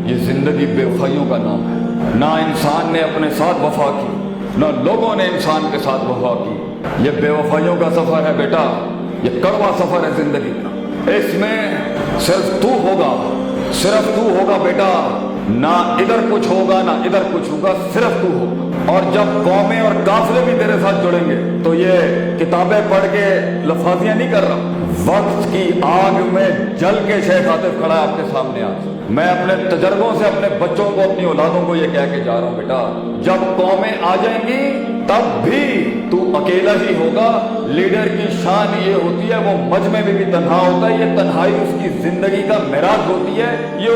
ये जिंदगी बेवफाइयों का नाम है। ना इंसान ने अपने साथ वफा की, ना लोगों ने इंसान के साथ वफा की। ये बेवफाइयों का सफर है बेटा, ये कड़वा सफर है जिंदगी का। इसमें सिर्फ तू होगा, सिर्फ तू होगा बेटा। ना इधर कुछ होगा ना इधर कुछ होगा, सिर्फ तू होगा। और जब कौमें और काफिले भी तेरे साथ जुड़ेंगे तो ये किताबें पढ़ के लफाजियां नहीं कर रहा, वक्त की आग में जल के शेख आतिफ खड़ा है आपके सामने आज। मैं अपने तजर्बों से अपने बच्चों को, अपनी औलादों को ये कह के जा रहा हूं बेटा, जब कौमें आ जाएंगी तब भी तू अकेला ही होगा। लीडर की शान ये होती है वो मजमे में भी तन्हा होता है, ये तन्हाई उसकी जिंदगी का मिराज होती है, ये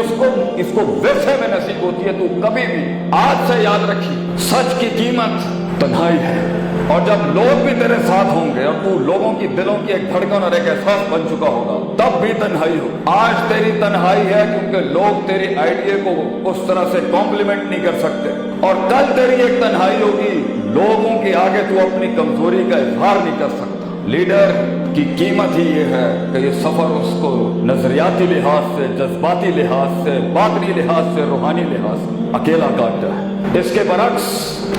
इसको विरसे में नसीब होती है। तू कभी भी आज से याद रखी, सच की कीमत तन्हाई है। और जब लोग भी तेरे साथ होंगे और तू लोगों की दिलों की एक धड़कन और एक एहसास बन चुका होगा, तब भी तन्हाई हो। आज तेरी तन्हाई है क्योंकि लोग तेरी आइडिया को उस तरह से कॉम्प्लीमेंट नहीं कर सकते, और कल तेरी एक तन्हाई होगी, लोगों के आगे तू अपनी कमजोरी का इजहार नहीं कर सकता। लीडर की कीमत ही ये है कि ये सफर उसको नजरियाती लिहाज से, जज्बाती लिहाज से, बातनी लिहाज से, रूहानी लिहाज से अकेला काटता है। इसके बरक्स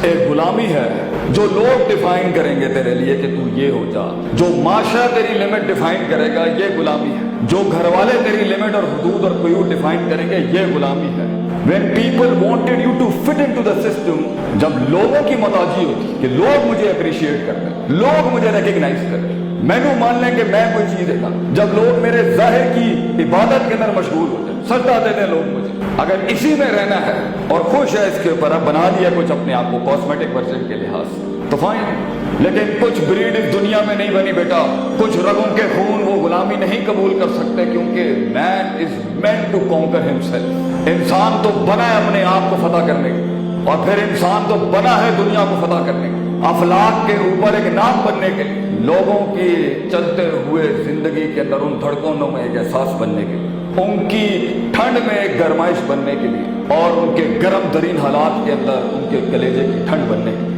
एक गुलामी है जो लोग डिफाइन करेंगे तेरे लिए कि तू ये हो जा, जो माशरा तेरी लिमिट डिफाइन करेगा, ये गुलामी है। जो घर वाले तेरी लिमिट और हुदूद और कुयूद डिफाइन करेंगे, ये गुलामी है। When people wanted you to fit into the system, जब लोगों की मोहताजी होती कि लोग मुझे अप्रिशिएट करते हैं, लोग मुझे रिकग्नाइज करते हैं, मैंने मान लें कि मैं कोई चीज है, जब लोग मेरे जाहिर की इबादत के अंदर मशगूल होते हैं, सजदा देते हैं लोग मुझे, अगर इसी में रहना है और खुश है इसके ऊपर, अब बना लिया कुछ अपने आप को कॉस्मेटिक वर्जन के लिहाज से, तो फाइन। लेकिन कुछ ब्रीड इस दुनिया में नहीं बनी बेटा, कुछ रगों के खून वो गुलामी नहीं कबूल कर सकते, क्योंकि man is meant to conquer himself. इंसान तो बना है अपने आप को फतह करने के, और फिर इंसान तो बना है दुनिया को फतह करने के, अफलाक के ऊपर एक नाम बनने के लिए, लोगों की चलते हुए जिंदगी के अंदर उन धड़कनों में एक एहसास बनने के लिए, उनकी ठंड में एक गरमाइश बनने के लिए, और उनके गर्म तरीन हालात के अंदर उनके कलेजे की ठंड बनने के लिए।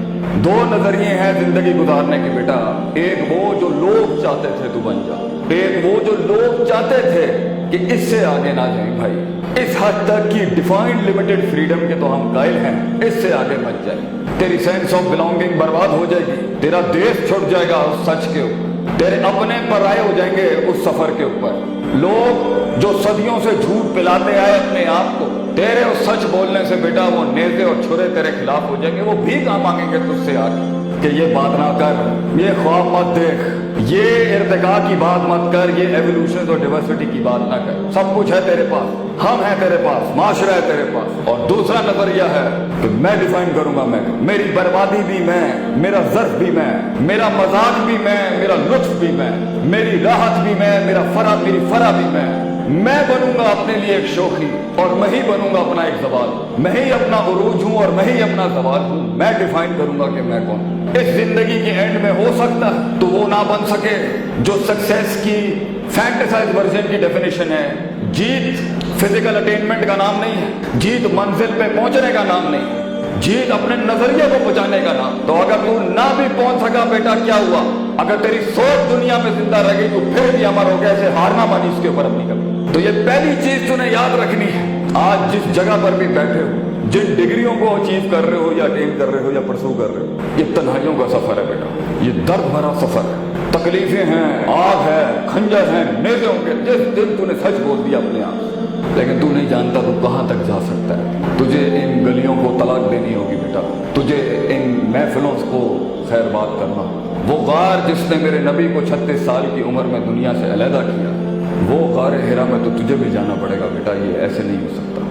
दो नजरिए हैं जिंदगी गुजारने के बेटा, एक वो जो लोग चाहते थे तू बन जा, एक वो जो लोग चाहते थे कि इससे आगे ना जाए भाई, इस हद तक की डिफाइंड लिमिटेड फ्रीडम के तो हम कायल हैं, इससे आगे मत जाए। तेरी सेंस ऑफ बिलोंगिंग बर्बाद हो जाएगी, तेरा देश छुट जाएगा उस सच के ऊपर, तेरे अपने पराये हो जाएंगे उस सफर के ऊपर। लोग जो सदियों से झूठ पिलाते आए अपने आप को, तेरे उस सच बोलने से बेटा वो नेज़े और छुरे तेरे खिलाफ हो जाएंगे, वो भी काम मांगेंगे तुझसे आगे कि ये बात ना कर, ये ख्वाब मत देख, ये इर्तिका की बात मत कर, ये एवोल्यूशन और डाइवर्सिटी की बात ना कर। सब कुछ है तेरे पास, हम हैं तेरे पास, माशरा है तेरे पास। और दूसरा नजरिया है कि मैं डिफाइन करूंगा, मैं, मेरी बर्बादी भी मैं, मेरा ज़र्फ भी मैं, मेरा मजाक भी मैं, मेरा लुत्फ भी मैं, मेरी राहत भी मैं, मेरी फरा भी मैं बनूंगा अपने लिए एक शोखी, और मैं ही बनूंगा अपना एक सवाल, मैं ही अपना उरूज हूं और मैं ही अपना सवाल हूं। मैं डिफाइन करूंगा कि मैं कौन। इस जिंदगी के एंड में हो सकता है तो वो ना बन सके जो सक्सेस की फैंटेसाइज वर्जन की डेफिनेशन है। जीत फिजिकल अटेनमेंट का नाम नहीं है, जीत मंजिल पे पहुंचने का नाम नहीं है, जीत अपने नजरिए को पहुंचाने का नाम। तो अगर तू ना भी पहुंच सका बेटा, क्या हुआ? अगर तेरी सोच दुनिया में जिंदा रह गई तो फिर भी अमर हो गया, ऐसे हारना मानी इसके ऊपर अपनी कभी। तो ये पहली चीज तूने याद रखनी है। आज जिस जगह पर भी बैठे हो, जिन डिग्रियों को अचीव कर रहे हो या अटेन कर रहे हो या परसू कर रहे हो, ये तन्हाइयों का सफर है बेटा, ये दर्द भरा सफर है, तकलीफें हैं, आग है, खंजर है, नेज़े होंगे। जिस दिन तूने सच बोल दिया अपने आप, लेकिन तू नहीं जानता तू कहां तक जा सकता है। तुझे इन गलियों को तलाक देनी होगी बेटा, तुझे इन महफिलों को खैर बात करना। वो गार जिसने मेरे नबी को 36 साल की उम्र में दुनिया से अलहदा किया, वो गार हिरा में तो तुझे भी जाना पड़ेगा बेटा, ये ऐसे नहीं हो सकता।